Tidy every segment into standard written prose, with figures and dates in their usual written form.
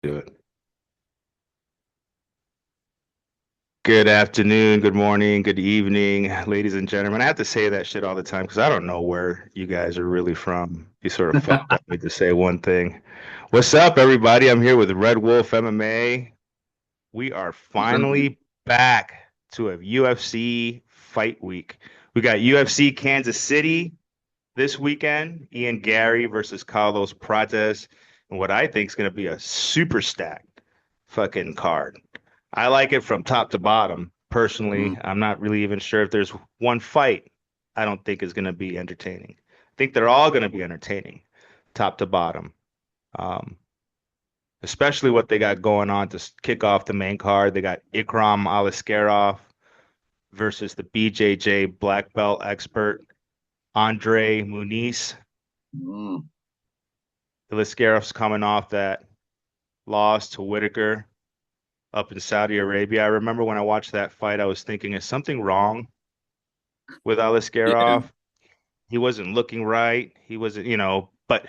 Do it. Good afternoon, good morning, good evening, ladies and gentlemen. I have to say that shit all the time because I don't know where you guys are really from. You sort of fucked up me to say one thing. What's up, everybody? I'm here with Red Wolf MMA. We are finally back to a UFC fight week. We got UFC Kansas City this weekend, Ian Garry versus Carlos Prates, and what I think is going to be a super stacked fucking card. I like it from top to bottom. Personally, Mm. I'm not really even sure if there's one fight I don't think is going to be entertaining. I think they're all going to be entertaining, top to bottom. Um, Especially what they got going on to kick off the main card. They got Ikram Aliskerov versus the BJJ black belt expert Andre Muniz. Mm. Aliskerov's coming off that loss to Whitaker up in Saudi Arabia. I remember when I watched that fight, I was thinking, is something wrong with Yeah, Aliskerov? He wasn't looking right. He wasn't, but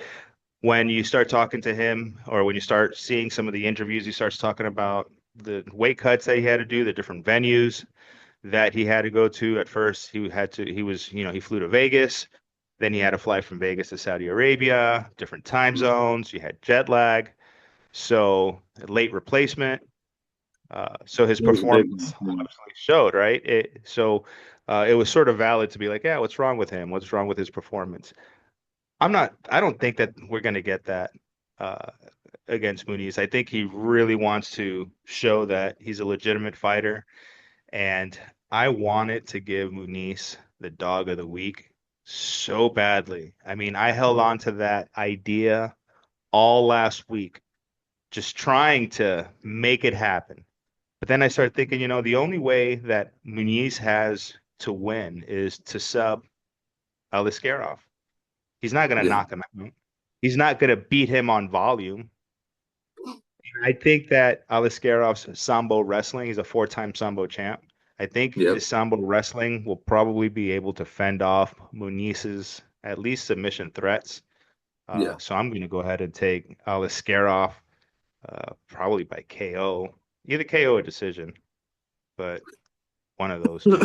when you start talking to him or when you start seeing some of the interviews, he starts talking about the weight cuts that he had to do, the different venues that he had to go to. At first, he flew to Vegas. Then he had to fly from Vegas to Saudi Arabia, different time zones. You had jet lag. So late replacement. So his it was a big performance one. obviously showed, right? It was sort of valid to be like, yeah, what's wrong with him? What's wrong with his performance? I don't think that we're going to get that uh, against Muniz. I think he really wants to show that he's a legitimate fighter. And I wanted to give Muniz the dog of the week so badly. I mean, I held on to that idea all last week, just trying to make it happen. But then I started thinking, the only way that Muniz has to win is to sub Aliskerov. He's not going to Yeah, knock him out. He's not going to beat him on volume. I think that Aliskerov's Sambo wrestling, he's a four-time Sambo champ. I think yeah, his Sambo wrestling will probably be able to fend off Muniz's at least submission threats. yeah. So I'm going to go ahead and take Aliskerov probably by KO, either KO or decision, but one of those two.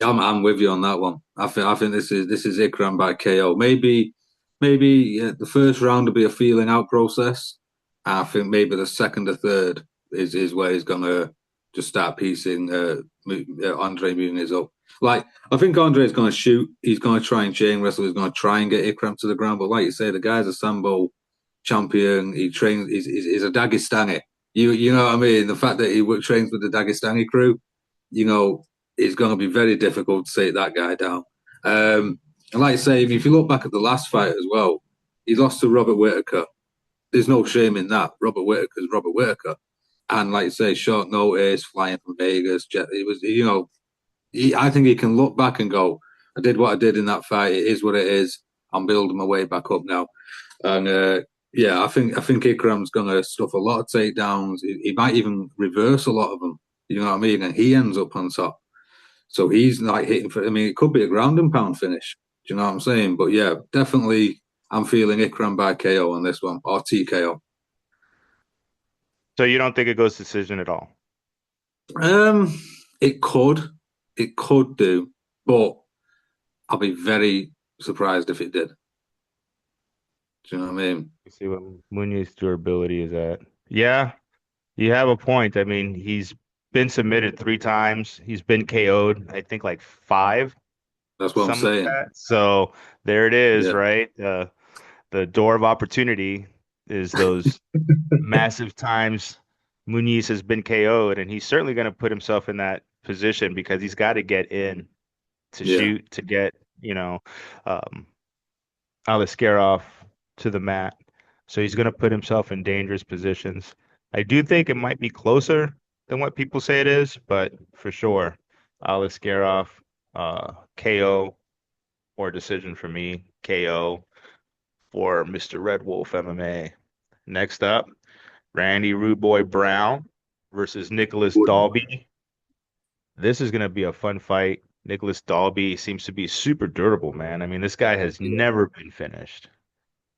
I'm with you on that one. I think this is Ikram by KO. Maybe the first round will be a feeling out process. I think maybe the second or third is where he's gonna just start piecing Andre Muniz up. Like I think Andre's gonna shoot. He's gonna try and chain wrestle. He's gonna try and get Ikram to the ground. But like you say, the guy's a sambo champion. He trains. He's a Dagestani. You know what I mean? The fact that he trains with the Dagestani crew, you know, it's going to be very difficult to take that guy down. And like I say, if you look back at the last fight as well, he lost to Robert Whitaker. There's no shame in that. Robert Whitaker's Robert Whitaker. And like I say, short notice, flying from Vegas, it was, I think he can look back and go, I did what I did in that fight. It is what it is. I'm building my way back up now. And yeah, I think Ikram's gonna stuff a lot of takedowns. He might even reverse a lot of them. You know what I mean? And he ends up on top. So he's like hitting for. I mean, it could be a ground and pound finish. Do you know what I'm saying? But yeah, definitely, I'm feeling Ikram by KO on this one or TKO. So you don't think it goes decision at all? Um, it could, it could do, but I'll be very surprised if it did. Do you know what I mean? You see what Muniz's durability is at. Yeah, you have a point. I mean, he's been submitted three times. He's been KO'd, I think like five, That's what I'm something like saying. that. So there it is, Yeah, right? The door of opportunity is those massive times Muniz has been KO'd, and he's certainly going to put himself in that position because he's got to get in to yeah. shoot to get, um, Aliskerov to the mat. So he's going to put himself in dangerous positions. I do think it might be closer than what people say it is, but for sure, Aliskerov, KO or decision for me, KO for Mr. Red Wolf MMA. Next up, Randy Rude Boy Brown versus Nicholas Dalby. This is going to be a fun fight. Nicholas Dalby seems to be super durable, man. I mean, this guy has Yeah. never been finished.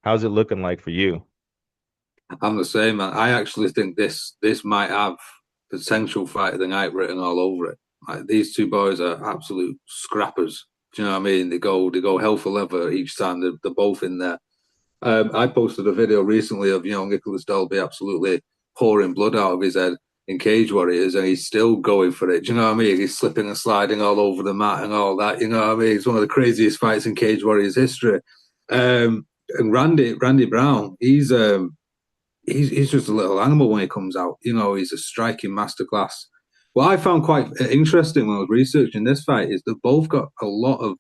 How's it looking like for you? I'm the same, man. I actually think this might have potential fight of the night written all over it. Like, these two boys are absolute scrappers. Do you know what I mean? They go hell for leather each time. They're both in there. I posted a video recently of Nicholas Dalby absolutely pouring blood out of his head in Cage Warriors, and he's still going for it. Do you know what I mean? He's slipping and sliding all over the mat and all that. You know what I mean? It's one of the craziest fights in Cage Warriors history. And Randy Brown, he's just a little animal when he comes out. He's a striking masterclass. What I found quite interesting when I was researching this fight is they've both got a lot of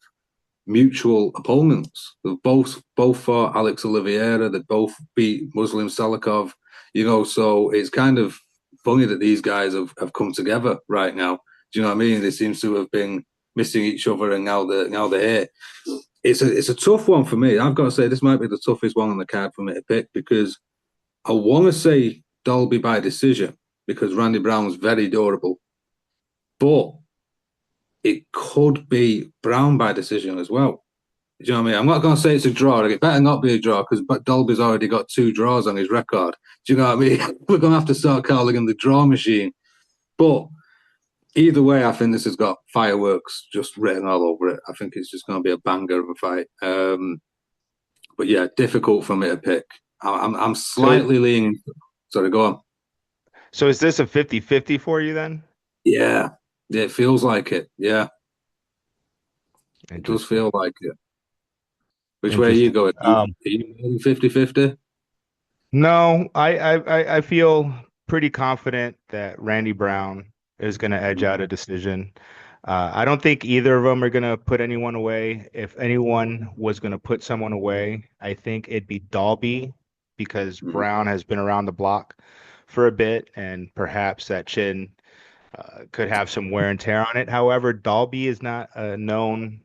mutual opponents. They've both fought Alex Oliveira. They both beat Muslim Salikov. So it's kind of funny that these guys have come together right now. Do you know what I mean? They seem to have been missing each other, and now they're here. It's a tough one for me. I've got to say this might be the toughest one on the card for me to pick, because I want to say Dalby by decision because Randy Brown's very durable, but it could be Brown by decision as well. Do you know what I mean? I'm not going to say it's a draw. It better not be a draw because Dalby's already got 2 draws on his record. Do you know what I mean? We're going to have to start calling him the draw machine. But either way, I think this has got fireworks just written all over it. I think it's just going to be a banger of a fight. But yeah, difficult for me to pick. I'm So, slightly leaning. Sorry, go on. so is this a 50-50 for you then? Yeah, it feels like it. Yeah, it does Interesting. feel like it. Which way are you Interesting. going? Are you 50-50? No, I feel pretty confident that Randy Brown is going to edge out a decision. I don't think either of them are going to put anyone away. If anyone was going to put someone away, I think it'd be Dalby because Mm-hmm. Brown has been around the block for a bit and perhaps that chin could have some wear and tear on it. However, Dalby is not a known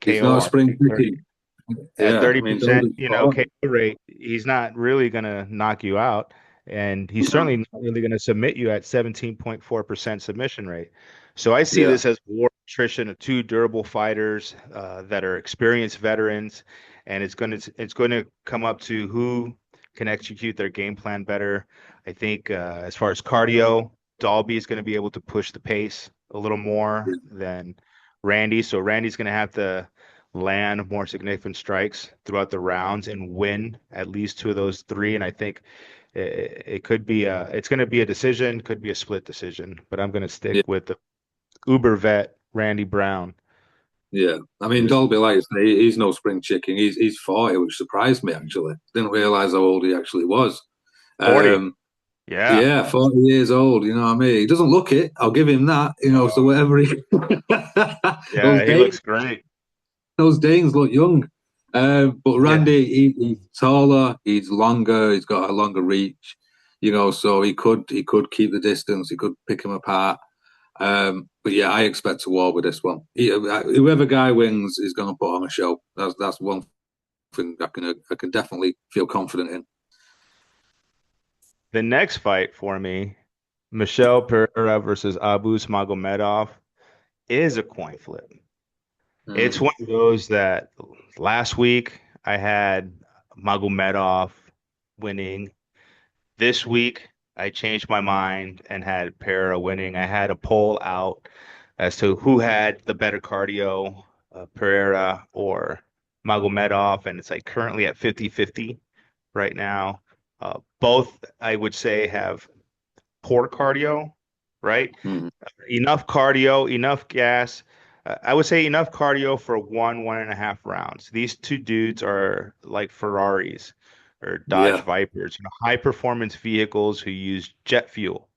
He's not KO a spring artist. chicken. At Yeah, I mean, 30%, Dalby's fine. KO rate, he's not really going to knock you out. And he's No. certainly not really going to submit you at 17.4% submission rate. So I see Yeah, this as war attrition of two durable fighters that are experienced veterans, and it's going to come up to who can execute their game plan better. I think as far as cardio, Dalby is going to be able to push the pace a little more yeah, than Randy. So Randy's going to have to land more significant strikes throughout the rounds and win at least 2 of those 3. And I think it could be it's going to be a decision, could be a split decision, but I'm going to stick yeah, with the uber vet Randy Brown. yeah. I mean, Dalby, like you say, he's no spring chicken. He's 40, which surprised me actually. Didn't realize how old he actually was. 40. Um, Yeah. yeah, 40 years old. You know what I mean? He doesn't look it. I'll give him that. So Uh, whatever he, those yeah, he days looks great. those Danes look young. But Yeah. Randy, he's taller, he's longer, he's got a longer reach. So he could keep the distance, he could pick him apart. But yeah, I expect a war with this one. Whoever guy wins is going to put on a show. That's one thing I can definitely feel confident in. The next fight for me, Michelle Pereira versus Abus Magomedov, is a coin flip. It's Mm, one of those that last week I had Magomedov winning. This week I changed my mind and had Pereira winning. I had a poll out as to who had the better cardio, Pereira or Magomedov, and it's like currently at 50-50 right now. Both, I would say, have poor cardio, right? mm, Enough cardio, enough gas. I would say enough cardio for 1.5 rounds. These two dudes are like Ferraris or Dodge yeah, Vipers, high performance vehicles who use jet fuel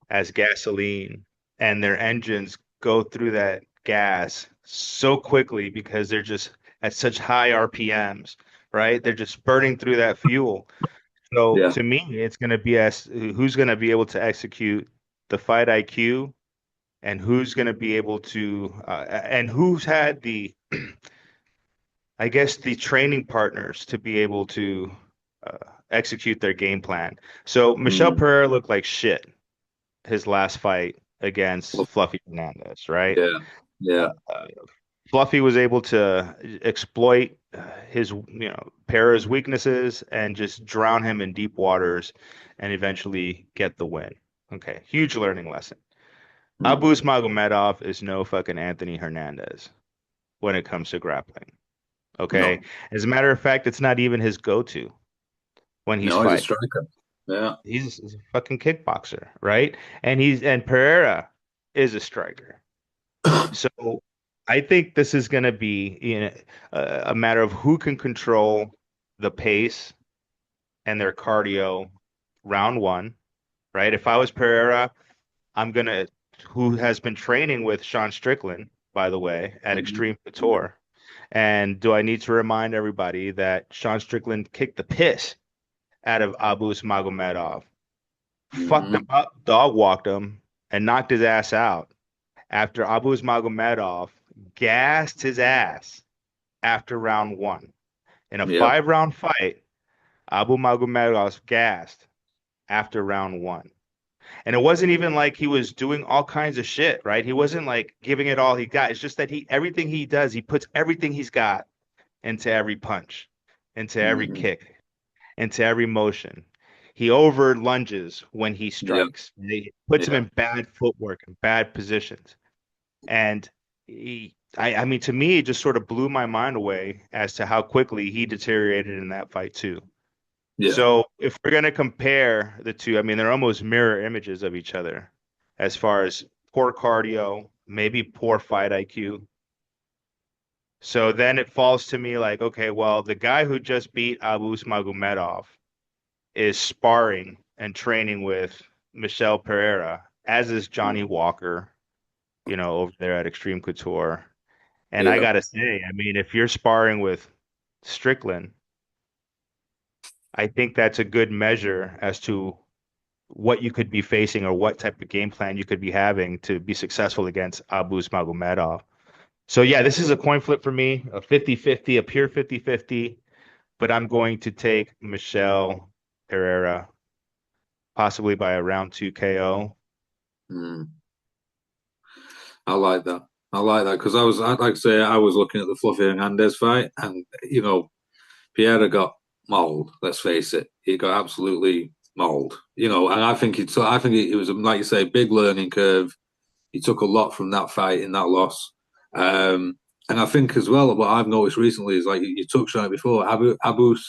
as gasoline, and their engines go through that gas so quickly because they're just at such high RPMs, right? They're just burning through that fuel. So yeah, to me, it's going to be as who's going to be able to execute the fight IQ and who's going to be able to and who's had the I guess the training partners to be able to uh, execute their game plan. So Michel mm, Pereira looked like shit his last fight against Fluffy Hernandez, right? yeah, yeah, Uh, Fluffy was able to exploit his, Pereira's weaknesses and just drown him in deep waters and eventually get the win. Okay, huge learning lesson. Mm. Abus Magomedov is no fucking Anthony Hernandez when it comes to grappling. Okay. No, As a matter of fact, it's not even his go-to when he's no, he's a fighting. striker. Yeah. He's a fucking kickboxer, right? And Pereira is a striker. So I think this is going to be, a matter of who can control the pace and their cardio round one, right? If I was Pereira, I'm gonna, who has been training with Sean Strickland, by the way, at Mhm. Extreme Couture. And do I need to remind everybody that Sean Strickland kicked the piss out of Abus Magomedov, fucked him Mhm. up, dog walked him, and knocked his ass out after Abus Magomedov gassed his ass after round one. In a Yep. 5 round fight, Abu Magomedov gassed after round one. And it wasn't even like he was doing all kinds of shit, right? He wasn't like giving it all he got. It's just that everything he does, he puts everything he's got into every punch, into every Mhm. kick, into every motion. He over lunges when he Yep. strikes. He puts him Yeah. in bad footwork and bad positions. And I mean, to me, it just sort of blew my mind away as to how quickly he deteriorated in that fight too. Yeah. So if we're going to compare the two, I mean, they're almost mirror images of each other as far as poor cardio, maybe poor fight IQ. So then it falls to me like, okay, well, the guy who just beat Abus Magomedov is sparring and training with Michelle Pereira, as is Johnny Walker, over there at Extreme Couture. And I Yeah. gotta say, I mean, if you're sparring with Strickland, I think that's a good measure as to what you could be facing or what type of game plan you could be having to be successful against Abus Magomedov. So yeah, this is a coin flip for me, a 50-50, a pure 50-50, but I'm going to take Michelle Pereira possibly by a round 2 KO. Mm. I like that. I like that because I'd like to say, I was looking at the Fluffy Hernandez fight, and Pereira got mauled. Let's face it, he got absolutely mauled. And I think it was, like you say, big learning curve. He took a lot from that fight in that loss. And I think as well, what I've noticed recently is, like you touched on it before, Abus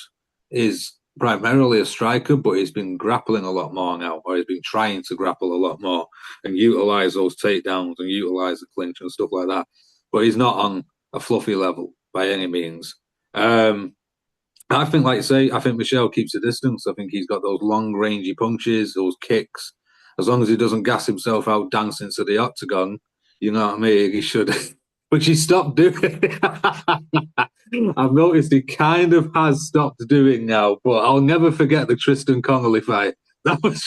is primarily a striker, but he's been grappling a lot more now, or he's been trying to grapple a lot more and utilize those takedowns and utilize the clinch and stuff like that. But he's not on a fluffy level by any means. I think, like you say, I think Michelle keeps a distance. I think he's got those long, rangy punches, those kicks. As long as he doesn't gas himself out dancing to the octagon, you know what I mean? He should. Which he stopped doing. I've noticed he kind of has stopped doing now, but I'll never forget the Tristan Connolly fight. That was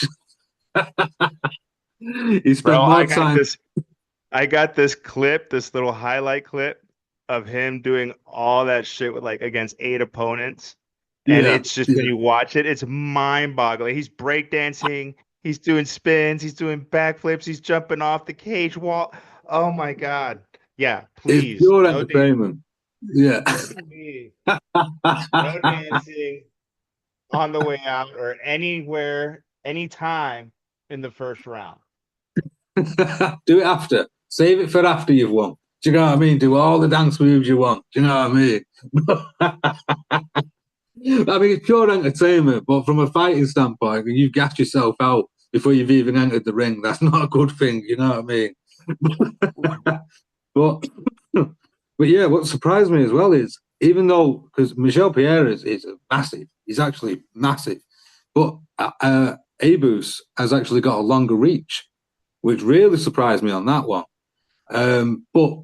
he spent Bro, more time. I got this clip, this little highlight clip of him doing all that shit with like against 8 opponents. And Yeah, it's just when yeah. you watch it, it's mind-boggling. He's breakdancing, he's doing spins, he's doing backflips, he's jumping off the cage wall. Oh my God. Yeah, It's please. pure No dancing. entertainment. Yeah. Please. No dancing on the way out or anywhere, anytime in the first round. Do it after. Save it for after you've won. Do you know what I mean? Do all the dance moves you want. Do you know what I mean? I mean, it's pure entertainment, but from a fighting standpoint, when you've gassed yourself out before you've even entered the ring, that's not a good thing. You know what I mean? but but yeah, what surprised me as well is, even though, because Michel Pierre is massive, he's actually massive, but Abus has actually got a longer reach, which really surprised me on that one. But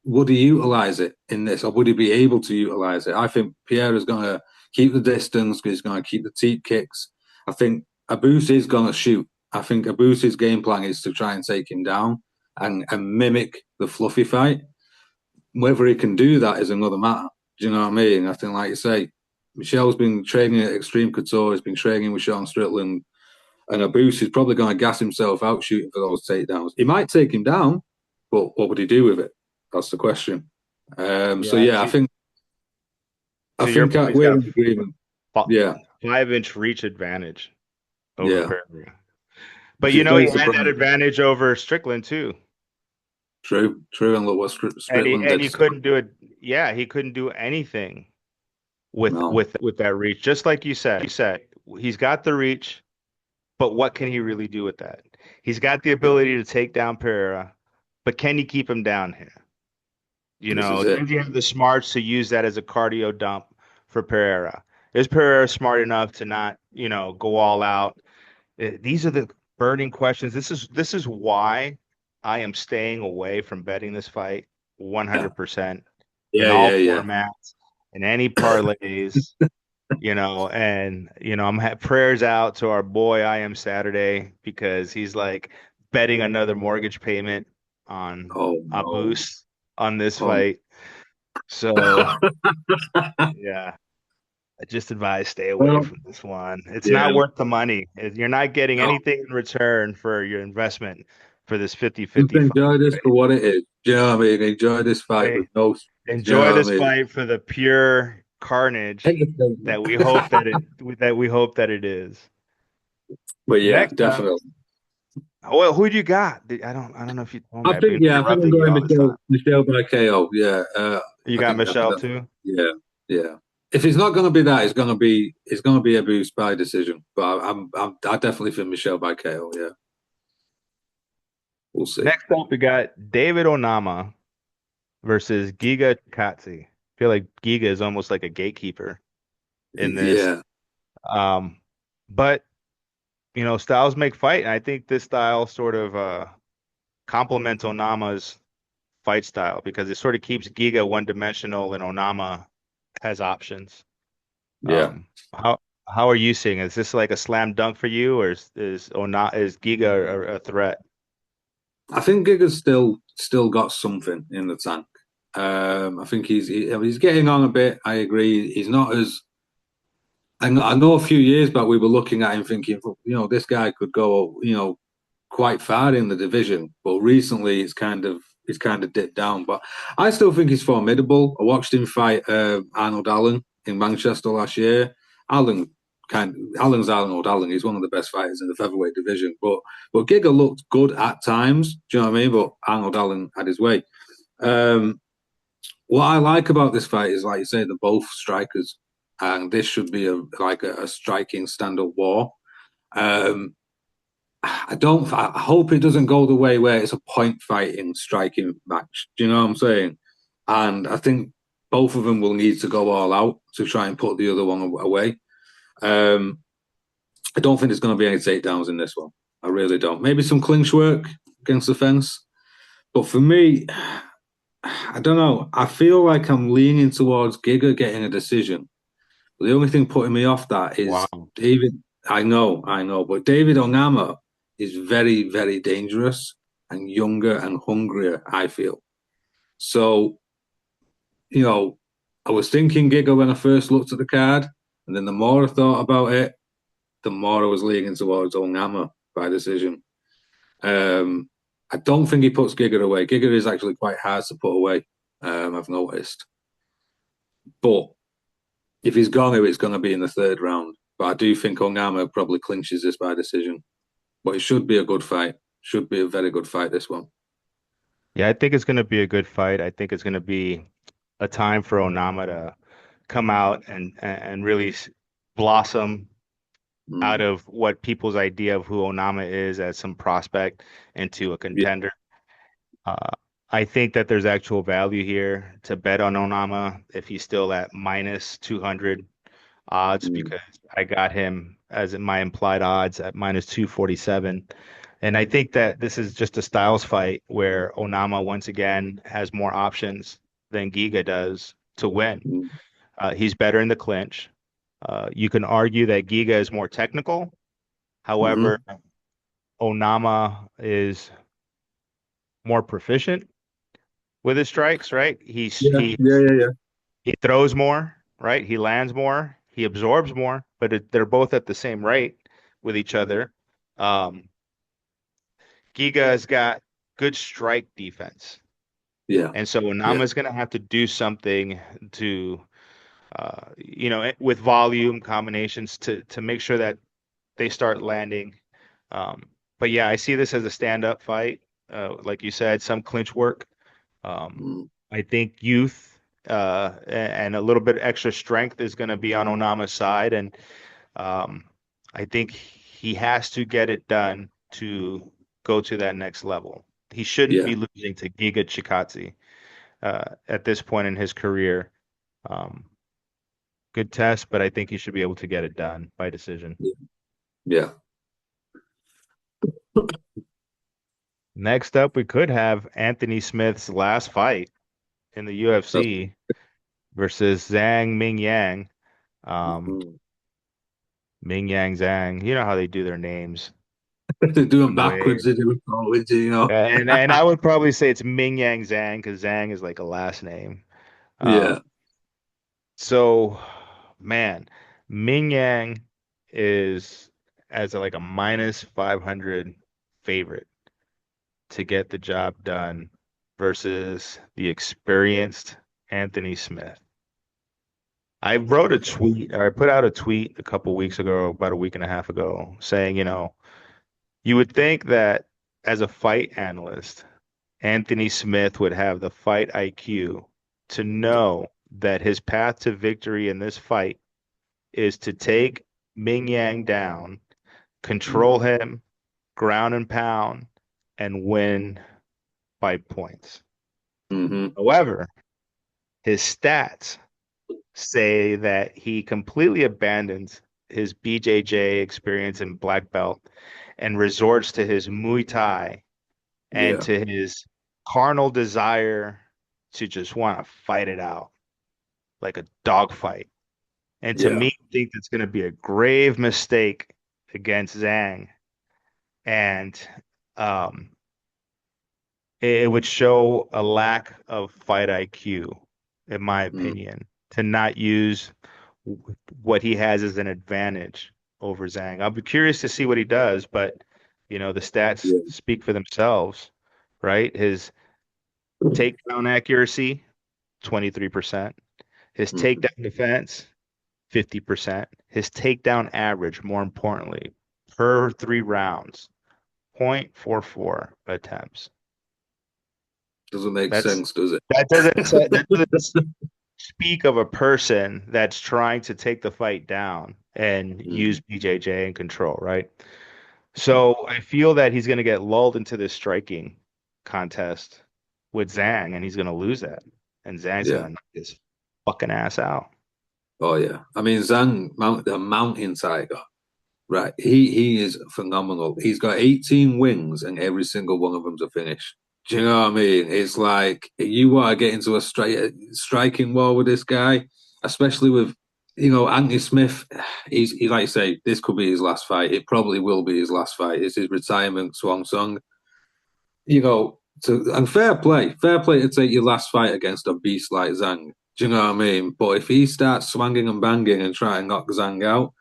would he utilize it in this, or would he be able to utilize it? I think Pierre is going to keep the distance. He's going to keep the teep kicks. I think Abus is going to shoot. I think Abus's game plan is to try and take him down and mimic the fluffy fight. Whether he can do that is another matter. Do you know what I mean? I think, like you say, Michelle's been training at Extreme Couture. He's been training with Sean Strickland. And Abus is probably going to gas himself out shooting for those takedowns. He might take him down, but what would he do with it? That's the question. So Yeah, yeah, I think. I to your think point, he's we're got in agreement. a Yeah, 5-inch reach advantage over yeah, Pereira. But which is he very had that surprising. advantage over Strickland too. True, true. And look what And he Strickland and did. he couldn't do it. Yeah, he couldn't do anything with No, with that reach. Just like you said, he's got the reach, but what can he really do with that? He's got the yeah, ability to take down Pereira, but can he keep him down here? this is it. Does he have the smarts to use that as a cardio dump for Pereira? Is Pereira smart enough to not, go all out? These are the burning questions. This is why I am staying away from betting this fight Yeah, 100% in yeah, all yeah, yeah. formats, in any parlays, and I'm prayers out to our boy I am Saturday because he's like betting another mortgage payment on Oh a no. boost on this Oh. fight. So yeah, I just advise stay away Well, from this one. It's yeah. not worth the money. You're not getting No, anything in return for your investment for this just 50-50 fight. enjoy this for what it is. Do you know what I mean? Enjoy this fight Okay? with no. Do you Enjoy know what this I mean? fight for the pure carnage Entertainment. that we hope that it is. But yeah, Next up, definitely. well, who do you got? I don't know if you told me. I I've been think yeah, I think I'm interrupting you going all this time. Michelle by KO. Yeah, You got I think Michelle that's too? yeah, yeah. If it's not going to be that, it's going to be a boost by decision. But I definitely think Michelle by KO. Yeah, we'll see. Next up, we got David Onama versus Giga Chikadze. I feel like Giga is almost like a gatekeeper in this. Yeah, Um, but styles make fight, and I think this style sort of complements Onama's fight style because it sort of keeps Giga one-dimensional and Onama has options. yeah. How are you seeing it? Is this like a slam dunk for you, or is Giga a threat? I think Giga's still got something in the tank. I think he's getting on a bit. I agree. He's not as I know a few years back we were looking at him thinking, this guy could go, quite far in the division. But recently it's kind of dipped down. But I still think he's formidable. I watched him fight Arnold Allen in Manchester last year. Allen Allen's Arnold Allen. He's one of the best fighters in the featherweight division. But Giga looked good at times. Do you know what I mean? But Arnold Allen had his way. Um, what I like about this fight is, like you say, they're both strikers, and this should be a striking stand-up war. Um, I hope it doesn't go the way where it's a point fighting striking match. Do you know what I'm saying? And I think both of them will need to go all out to try and put the other one away. Um, I don't think there's going to be any takedowns in this one. I really don't. Maybe some clinch work against the fence. But for me, I don't know. I feel like I'm leaning towards Giga getting a decision. But the only thing putting me off that is Wow. David. I know. But David Onama is very, very dangerous and younger and hungrier, I feel. So, you know, I was thinking Giga when I first looked at the card. And then the more I thought about it, the more I was leaning towards Onama by decision. Um, I don't think he puts Giga away. Giga is actually quite hard to put away. I've noticed. But if he's gone, it's going to be in the third round. But I do think Onama probably clinches this by decision. But it should be a good fight. Should be a very good fight, this one. Yeah, I think it's going to be a good fight. I think it's going to be a time for Onama to come out and really blossom out Mm. of what people's idea of who Onama is as some prospect into a Yeah. contender. Uh, I think that there's actual value here to bet on Onama if he's still at minus 200 odds Mm. because I got him as in my implied odds at minus 247. And I think that this is just a styles fight where Onama once again has more options than Giga does to win. Mm. He's better in the clinch. You can argue that Giga is more technical. Mm-hmm. However, Onama is more proficient with his strikes, right? Yeah, yeah, yeah, yeah. He throws more, right? He lands more, he absorbs more, but they're both at the same rate with each other. Um, Giga's got good strike defense. Yeah, And so yeah. Onama's going to have to do something to with volume combinations to make sure that they start landing. Um, but yeah, I see this as a stand-up fight. Like you said, some clinch work. Um, Mm, I think youth and a little bit extra strength is going to be on Onama's side, and um, I think he has to get it done to go to that next level. He shouldn't yeah, be losing to Giga Chikadze at this point in his career. Um, Good test, but I think he should be able to get it done by decision. yeah. Next up, we could have Anthony Smith's last fight in the That's, UFC versus Zhang Mingyang. Um, mm. Mingyang Zhang. You know how they do their names. They're doing Way. backwards, they're doing forwards, you know. And I would probably say it's Mingyang Zhang because Zhang is like a last name. Um, Yeah. so man, Mingyang is as like a minus 500 favorite to get the job done versus the experienced Anthony Smith. I wrote a tweet, or I put out a tweet a couple weeks ago, about a week and a half ago, saying, you would think that as a fight analyst, Anthony Smith would have the fight IQ to know that his path to victory in this fight is to take Ming Yang down, control Mm. him, ground and pound, and win by points. Hmm. However, his stats say that he completely abandons his BJJ experience in black belt and resorts to his Muay Thai and Yeah, to his carnal desire to just want to fight it out like a dog fight. And to yeah, me, I think that's going to be a grave mistake against Zhang. And um, it would show a lack of fight IQ, in my mm, opinion, to not use what he has as an advantage over Zhang. I'll be curious to see what he does, but the stats yeah. speak for themselves, right? His takedown accuracy, 23%. His Mm. takedown defense, 50%. His takedown average, more importantly, per 3 rounds, 0.44 attempts. Doesn't make That's sense, does it? that doesn't speak of a person that's trying to take the fight down and use Mm. BJJ and control, right? So I feel that he's going to get lulled into this striking contest with Zhang, and he's going to lose that, and Zhang's going Yeah. to knock his fucking ass out. Oh yeah. I mean, Zhang, the mountain tiger, right? He is phenomenal. He's got 18 wins, and every single one of them's a finish. Do you know what I mean? It's like you want to get into a straight striking war with this guy, especially with Anthony Smith. He like I say, this could be his last fight. It probably will be his last fight. It's his retirement swan song. And fair play to take your last fight against a beast like Zhang. Do you know what I mean? But if he starts swanging and banging and trying to knock Zhang out,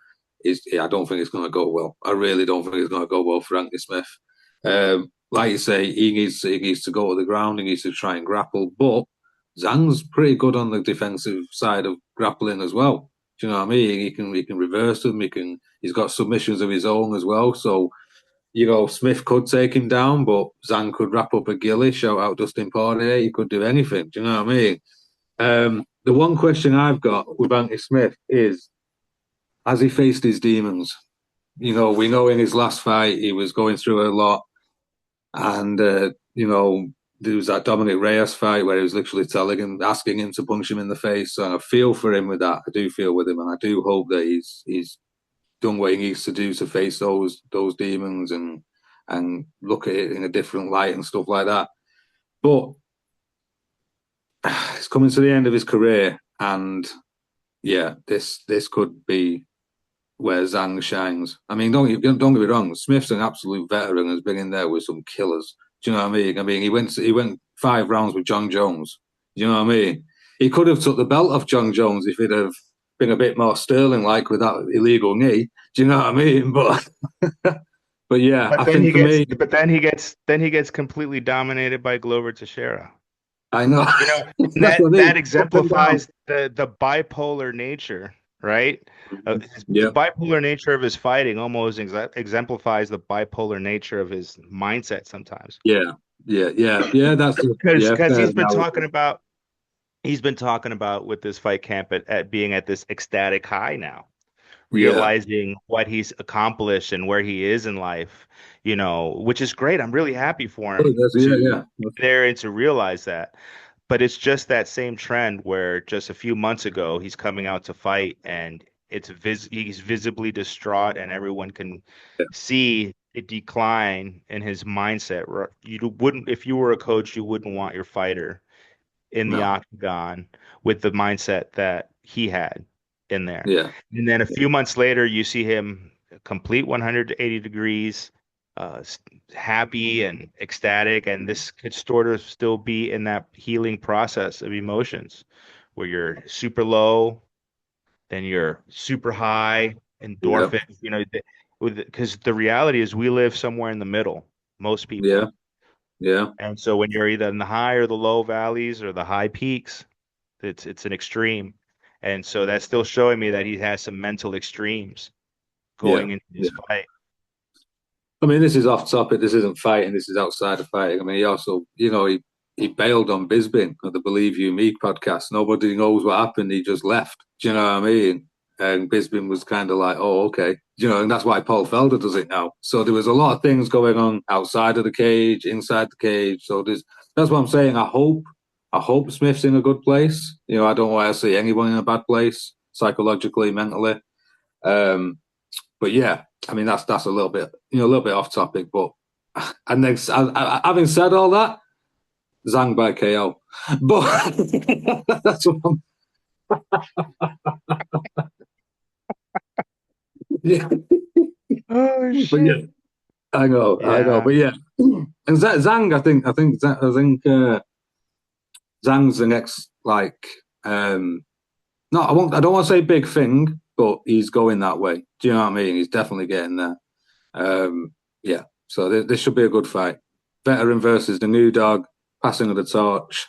I don't think it's going to go well. I really don't think it's going to go well for Anthony Smith. Like you say, he needs to go to the ground. He needs to try and grapple. But Zhang's pretty good on the defensive side of grappling as well. Do you know what I mean? He can reverse them. He's got submissions of his own as well. So Smith could take him down, but Zhang could wrap up a gilly, shout out Dustin Poirier. He could do anything. Do you know what I mean? The one question I've got with Anthony Smith is, has he faced his demons? We know in his last fight he was going through a lot, and there was that Dominic Reyes fight where he was literally asking him to punch him in the face. So I feel for him with that. I do feel with him, and I do hope that he's done what he needs to do to face those demons and look at it in a different light and stuff like that. But it's coming to the end of his career, and yeah, this could be where Zhang shines. I mean, don't get me wrong. Smith's an absolute veteran, has been in there with some killers. Do you know what I mean? I mean, he went 5 rounds with John Jones. Do you know what I mean? He could have took the belt off John Jones if he'd have been a bit more sterling like with that illegal knee. Do you know what I mean? But yeah, But I then think he for gets, me, but then he gets completely dominated by Glover Teixeira. I know. You know, and That's that what I that mean. Up and down. exemplifies the bipolar nature, right? The Yeah, bipolar nature of his fighting almost exemplifies the bipolar nature of his mindset sometimes. yeah, yeah. That's a, yeah, Because fair analogy. he's been talking about with this fight camp at being at this ecstatic high now, Yeah, realizing what he's accomplished and where he is in life, which is great. I'm really happy for oh, him to be yeah, there and to realize that. But it's just that same trend where just a few months ago he's coming out to fight and he's visibly distraught and everyone can yeah. see a decline in his mindset. You wouldn't, if you were a coach, you wouldn't want your fighter in the No, octagon with the mindset that he had in there. yeah, And then a few months later, you see him complete 180 degrees, happy and ecstatic. And this could sort of still be in that healing process of emotions where you're super low, then you're super high, yeah, endorphins, because the reality is we live somewhere in the middle, most yeah, people. yeah, And so when you're either in the high or the low valleys or the high peaks, it's an extreme. And so that's still showing me that he has some mental extremes yeah, going into yeah. this fight. I mean, this is off topic. This isn't fighting. This is outside of fighting. I mean, he also, he bailed on Bisbing at the Believe You Me podcast. Nobody knows what happened. He just left. Do you know what I mean? And Bisbing was kind of like, oh, okay. And that's why Paul Felder does it now. So there was a lot of things going on outside of the cage, inside the cage. So that's what I'm saying. I hope Smith's in a good place. I don't want to see anyone in a bad place psychologically, mentally. Um, but yeah, I mean that's a little bit off topic. But and then, having said all that, Zhang by KO. But that's what I'm. Yeah, Oh but yeah, shit. I know. Yeah. But yeah, and Zhang, I think Zhang's the next like. No, I won't. I don't want to say big thing, but he's going that way. Do you know what I mean? He's definitely getting there. Yeah, so this should be a good fight. Veteran versus the new dog, passing of the torch.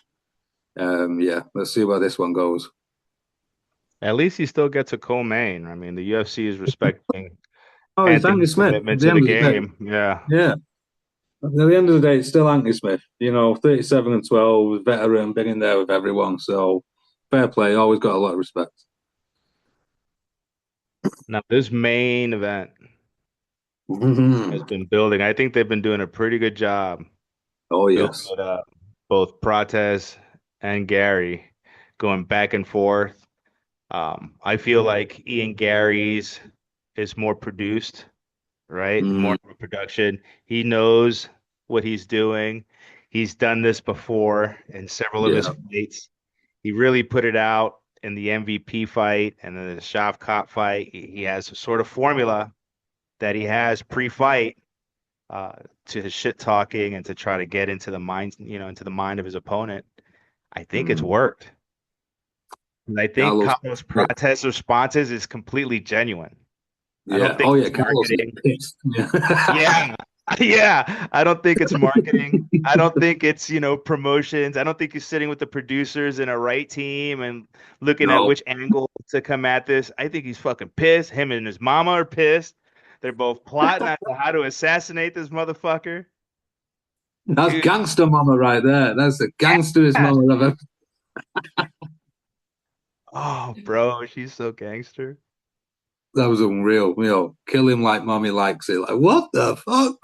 Yeah, let's see where this one goes. At least he still gets a co-main. I mean, the UFC is respecting Oh, it's Andy Anthony's Smith commitment at the to the end of the day. game. Yeah. Yeah, at the end of the day, it's still Andy Smith. 37-12, veteran, been in there with everyone. So fair play. Always got a lot of respect. Now, this main event has Mhm. been building. I think they've been doing a pretty good job Oh building yes. it up. Both Prates and Garry going back and forth. I feel like Ian Gary's is more produced, right? Mm, More production. He knows what he's doing. He's done this before in several of his yeah. fights. He really put it out in the MVP fight and then the Shavkat fight. He has a sort of formula that he has pre-fight uh, to his shit talking and to try to get into the mind, into the mind of his opponent. I think it's Mm. worked. And I think Carlos. Carlos Yeah. Prates' responses is completely genuine. I don't Yeah. think Oh yeah. it's Carlos is marketing. pissed. Yeah. Yeah. Yeah. I don't think it's marketing. I don't think it's, promotions. I don't think he's sitting with the producers in a right team and looking at No. which angle to come at this. I think he's fucking pissed. Him and his mama are pissed. They're both plotting on how to assassinate this motherfucker. That's Dude, gangster mama right there. That's the gangsterest yeah. mama I've ever. Oh, bro, she's so gangster. That was unreal. Kill him like mommy likes it. Like, what the fuck?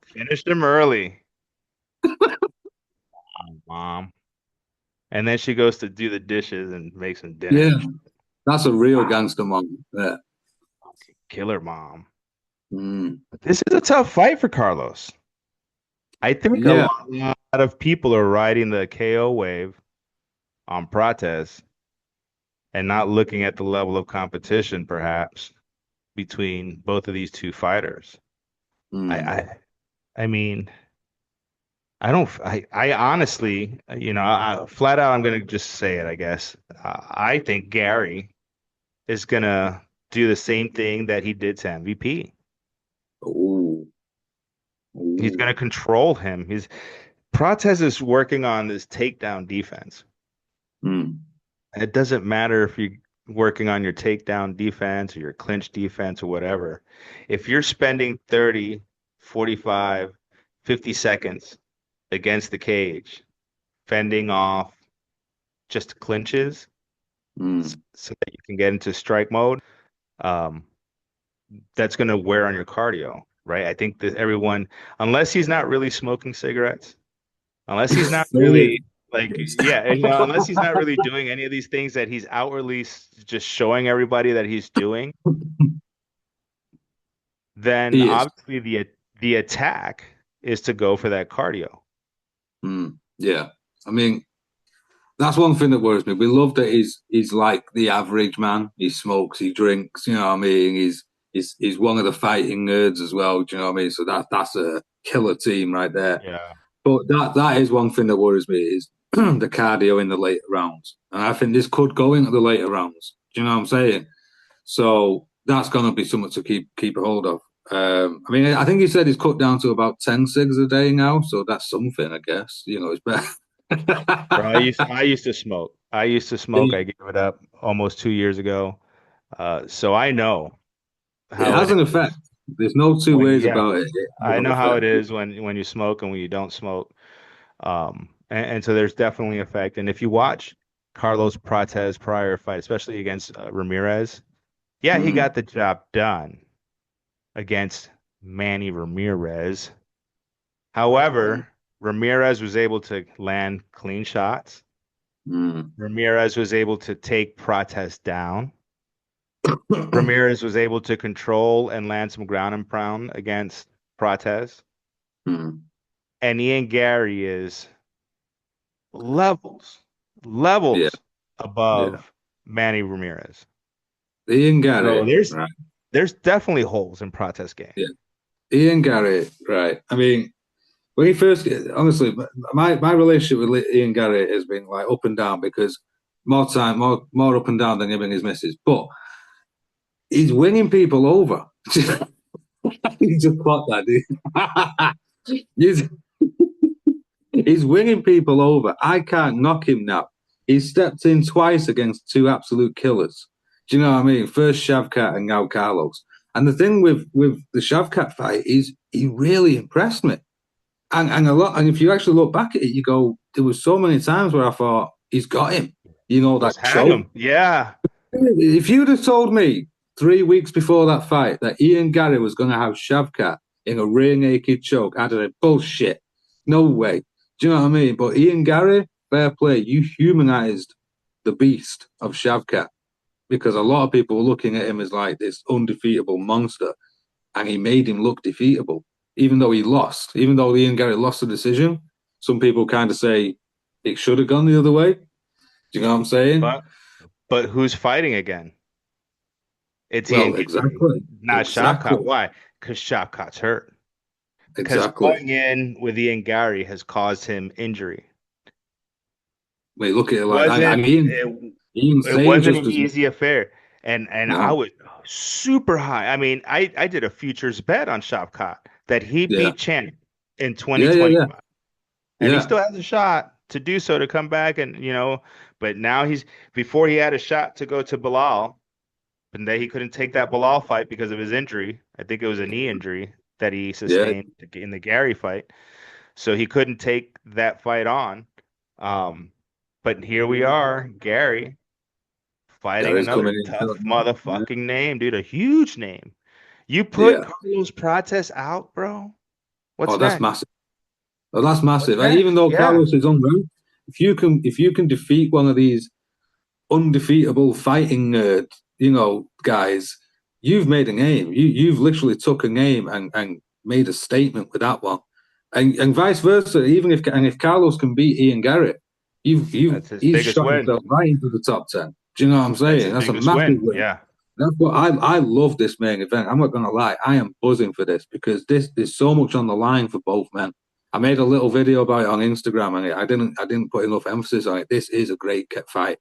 Finished him early. Oh, mom. And then she goes to do the dishes and makes him dinner Yeah, and shit. that's a real gangster mom. Yeah. Killer mom. Mm. But this is a tough fight for Carlos. I think a Yeah. lot of people are riding the KO wave on Prates and not looking at the level of competition, perhaps, between both of these two fighters. I, Mm. I, I mean, I don't. I honestly, flat out, I'm gonna just say it. I guess I think Garry is gonna do the same thing that he did to MVP. Ooh. He's Ooh. gonna control him. Prates is working on this takedown defense. Mm. And it doesn't matter if you're working on your takedown defense or your clinch defense or whatever. If you're spending 30, 45, 50 seconds against the cage, fending off just clinches Mm. so that you can get into strike mode, um, that's going to wear on your cardio, right? I think that everyone, unless he's not really smoking cigarettes, unless he's not Maybe really like, yeah, you know, unless he's not really doing any of these things that he's outwardly just showing everybody that he's doing, then he is. obviously the attack is to go for that cardio. Mm. Yeah. I mean, that's one thing that worries me. We love that he's like the average man. He smokes, he drinks. You know what I mean? He's one of the fighting nerds as well. Do you know what I mean? So that's a killer team right there. Yeah. But that is one thing that worries me is the cardio in the later rounds, and I think this could go into the later rounds. Do you know what I'm saying? So that's going to be something to keep a hold of. I mean, I think he said he's cut down to about 10 cigs a day now, so that's something, I guess. You know, it's better. Bro, I used to smoke. I used to smoke. I gave it up almost 2 years ago. So I know It how has it an effect. is There's no two when ways yeah, about it. It has I an know how it effect. is when you smoke and when you don't smoke. And so there's definitely effect. And if you watch Carlos Prates prior fight, especially against Ramirez, yeah, he Mm, got the job done against Manny Ramirez. However, Ramirez was able to land clean shots. mm, Ramirez was able to take Prates down. Ramirez was able to control and land some ground and pound against Prates. mm. And Ian Garry is levels, Yeah, levels yeah. above Manny Ramirez. Ian So Garry, right? there's definitely holes in Prates' game. Yeah. Ian Garry, right? I mean, when he first, honestly, my relationship with Ian Garry has been like up and down because more up and down than him and his missus. But he's winning people over. You just caught that, dude. he's, he's winning people over. I can't knock him now. He's stepped in twice against two absolute killers. Do you know what I mean? First Shavkat and now Carlos. And the thing with the Shavkat fight is he really impressed me. And a lot. And if you actually look back at it, you go, there was so many times where I thought he's got him. You know that Just had choke. him. Yeah. If you'd have told me 3 weeks before that fight that Ian Garry was going to have Shavkat in a rear naked choke, I'd have said, bullshit. No way. Do you know what I mean? But Ian Garry, fair play, you humanized the beast of Shavkat because a lot of people were looking at him as like this undefeatable monster, and he made him look defeatable, even though he lost. Even though Ian Garry lost the decision, some people kind of say it should have gone the other way. Do you know what I'm saying? But who's fighting again? It's Ian Well, Garry, exactly. not Exactly. Shavkat. Why? Because Shavkat's hurt. Because Exactly. going in with Ian Garry has caused him injury. Wait, look at it like I Wasn't mean, it, Ian it saying wasn't just an as easy affair. And I no, was super high. I mean, I did a futures bet on Shavkat that he yeah, beat Chan in yeah, 2025. And he yeah, still has a shot to do so to come back and but now he's before he had a shot to go to Bilal, and that he couldn't take that Bilal fight because of his injury. I think it was a knee injury that he yeah. sustained in the Garry fight. So he couldn't take that fight on. Um, but here we are, Garry fighting Gary's another coming in. tough motherfucking name, dude, a huge name. You put Yeah. Carlos Prates out, bro. Oh, What's that's next? massive. Oh, that's What's massive. And even next? though Yeah. Carlos is unranked, if you can defeat one of these undefeatable fighting guys, you've made a name. You've literally took a name and made a statement with that one. And vice versa, if Carlos can beat Ian Garrett, That's his he's biggest shot win. himself right into the top 10. Do you know what I'm That's saying? his That's a biggest massive win. win. Yeah. That's what I love this main event. I'm not gonna lie, I am buzzing for this because there's so much on the line for both men. I made a little video about it on Instagram, and I didn't put enough emphasis on it. This is a great fight,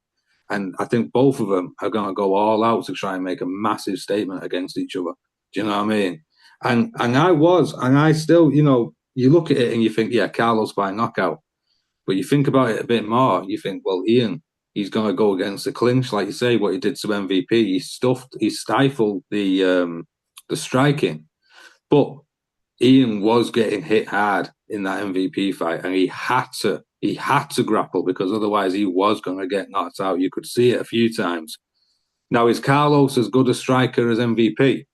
and I think both of them are gonna go all out to try and make a massive statement against each other. Do you know what I mean? And I still, you look at it and you think, yeah, Carlos by knockout. But you think about it a bit more, you think, well, Ian, he's going to go against the clinch, like you say, what he did to MVP. He stifled the striking. But Ian was getting hit hard in that MVP fight, and he had to grapple because otherwise he was going to get knocked out. You could see it a few times. Now, is Carlos as good a striker as MVP?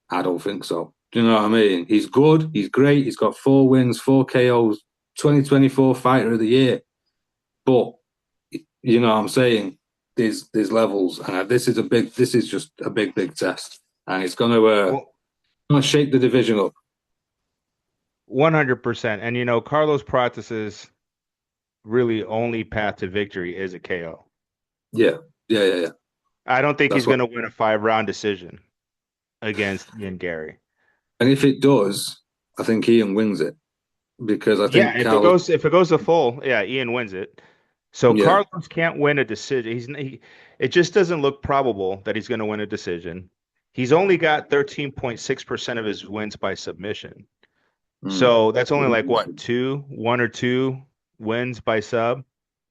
I don't think so. Do you know what I mean? He's good. He's great. He's got 4 wins, 4 KOs, 2024 Fighter of the Year. But you know what I'm saying? There's levels, and this is just a big test, and it's Well, gonna shake the division up. 100%. And Carlos Prates's really only path to victory is a KO. Yeah, yeah. I don't think he's That's what. going to win a 5-round decision against Ian Garry. And if it does, I think Ian wins it because I Yeah, think Carlos. if it goes to full, yeah, Ian wins it. So Yeah, Carlos can't win a decision. It just doesn't look probable that he's going to win a decision. He's only got 13.6% of his wins by submission. mm, So that's only like what, one or two wins by sub,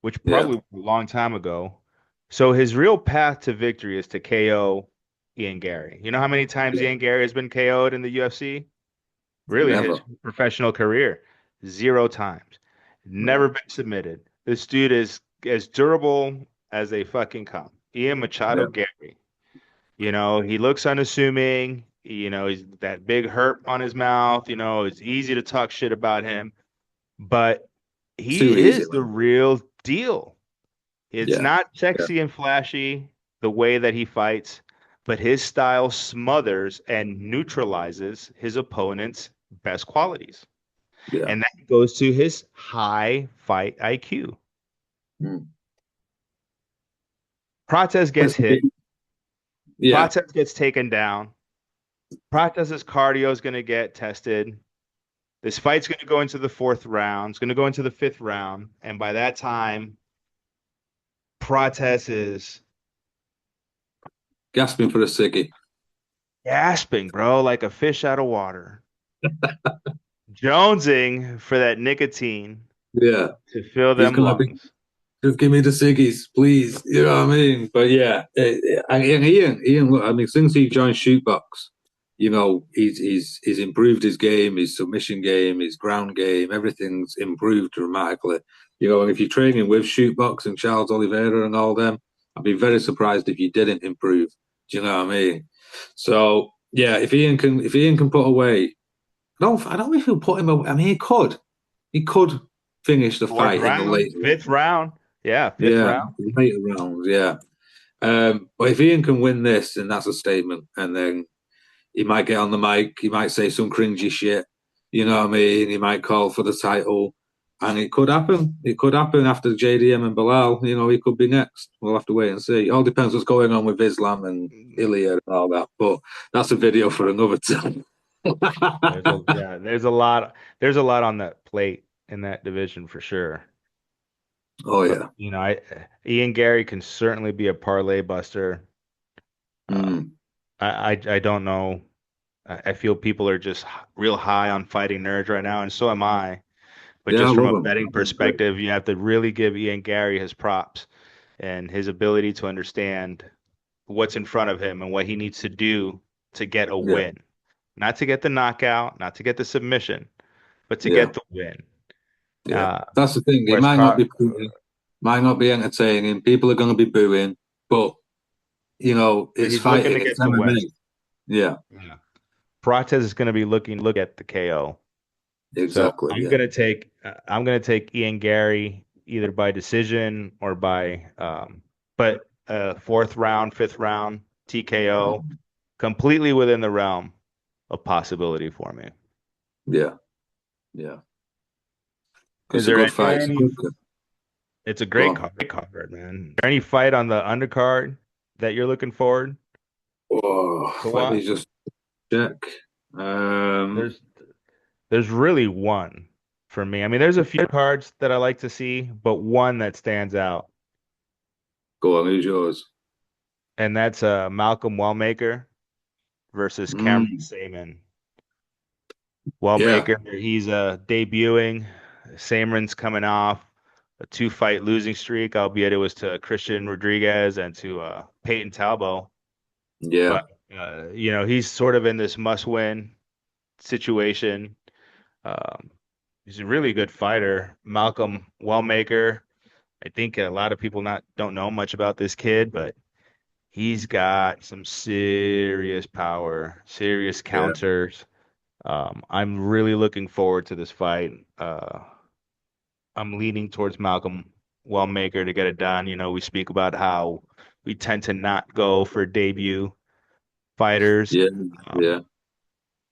which yeah, probably was a long time ago. So his real path to victory is to KO Ian Garry. You know how many times yeah. Ian Garry has been KO'd in the UFC? Really, his Never. professional career, 0 times. Yeah, Never been submitted. This dude is as durable as they fucking come. Ian Machado yeah, Garry. He looks unassuming. He's that big herp on his mouth. It's easy to talk shit about him, but too he easy. is the real deal. It's Yeah, not yeah, sexy and flashy the way that he fights, but his style smothers and neutralizes his opponent's best qualities. yeah. And that goes to his high fight IQ. Mm. Prates gets Listen, hit. yeah, Prates gets taken down. Prates' cardio is going to get tested. This fight's going to go into the 4th round. It's going to go into the 5th round. And by that time, Prates is gasping for a ciggy. gasping, bro, like a fish out of water. Jonesing for that nicotine Yeah, to fill he's them gonna be. lungs. Just give me the ciggies, please. You know what I mean? But yeah, and Ian. Look, I mean, since he joined Shootbox, he's improved his game, his submission game, his ground game. Everything's improved dramatically. And if you're training with Shootbox and Charles Oliveira and all them, I'd be very surprised if you didn't improve. Do you know what I mean? So yeah, if Ian can put away, I don't know if he'll put him away. I mean, he could finish the Fourth fight in the round, late. fifth round. Yeah, fifth Yeah, round. later rounds, yeah. But if Ian can win this, then that's a statement. And then he might get on the mic, he might say some cringy shit. You know what I mean? He might call for the title. And it could happen. It could happen after JDM and Bilal. He could be next. We'll have to wait and see. It all depends what's going on with Islam and Ilya and all that. But that's a video for another time. There's a lot on that plate in that division for sure. Oh But yeah. Ian Garry can certainly be a parlay buster. Um, Mm. I don't know. I feel people are just real high on fighting nerds right now, and so am I. But Yeah, I just from love a him. betting perspective, you have to really give Ian Garry his props and his ability to understand what's in front of him and what he needs to do to get a Yeah, win. Not to get the knockout, not to get the submission, but to yeah, get the win. yeah. Uh, That's the thing. It whereas might not Car be pretty, might not be entertaining. People are going to be booing, but it's he's looking to fighting, it's get the win. MMA. Yeah, Yeah. Prates is going to be looking to look at the KO. So exactly. I'm Yeah, gonna take Ian Garry either by decision or by but 4th round, 5th round TKO completely within the realm of possibility for me. yeah, yeah. Is It's a there good fight. any? It's a Go great on. card, man. Is there any fight on the undercard that you're looking forward to Oh, let me watch? just check. Um, There's there's really one for me. I mean, there's a few cards that I like to see, but one that stands out, Go on. Who's yours? and that's Malcolm Wellmaker versus Cameron Mm, Saman. Yeah, Wellmaker, he's debuting. Samrin's coming off a two-fight losing streak, albeit it was to Christian Rodriguez and to Peyton Talbo. yeah, But he's sort of in this must-win situation. Um, he's a really good fighter. Malcolm Wellmaker. I think a lot of people not don't know much about this kid, but he's got some serious power, serious yeah, counters. I'm really looking forward to this fight. I'm leaning towards Malcolm Wellmaker to get it done. We speak about how we tend to not go for debut fighters, yeah, um, yeah.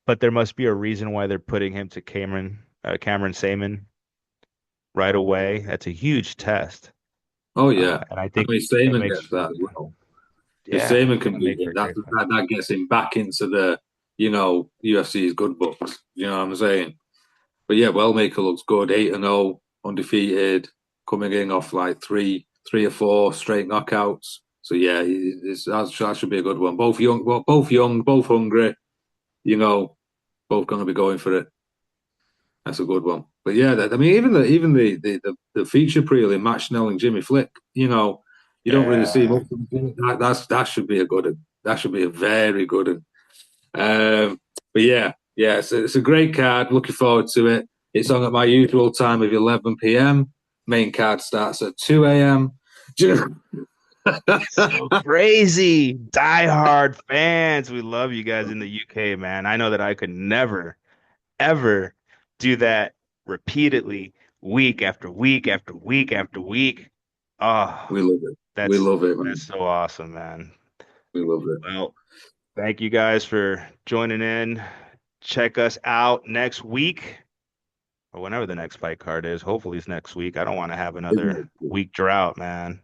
but there must be a reason why they're putting him to Cameron Saman right away. That's a huge test, Oh yeah. and I I think mean, it Stamen makes gets that as well. If yeah, Stamen it's can gonna beat make him, for a that, great fight. that that gets him back into the UFC's good books. You know what I'm saying? But yeah, Wellmaker looks good, 8-0, undefeated, coming in off like three or four straight knockouts. So yeah, that should be a good one. Both young, both hungry. You know, both going to be going for it. That's a good one. But yeah, I mean, even the feature prelim, Matt Schnell and Jimmy Flick. You don't really see Yeah. much. That should be a good one. That should be a very good one. But yeah, it's a great card. Looking forward to it. It's on at my usual time of 11 p.m. Main card starts at 2 a.m. So crazy. Die-hard fans. We love you guys in the UK, man. I know that I could never, ever do that repeatedly, week after week after week after week. Oh, We love it. We that's love it, man. that's so awesome, man. We love it. Well, thank you guys for joining in. Check us out next week or whenever the next fight card is. Hopefully it's next week. I don't want to have another week drought, man.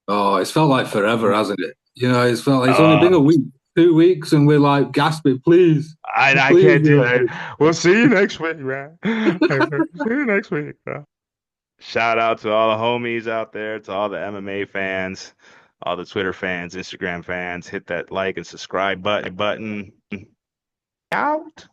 Oh, it's felt like forever, hasn't it? It's felt like it's only been Uh, a week, 2 weeks, and we're like gasping, please, I please. can't do it. We'll see you next week, man. See you next week, bro. Shout out to all the homies out there, to all the MMA fans, all the Twitter fans, Instagram fans. Hit that like and subscribe button. Out.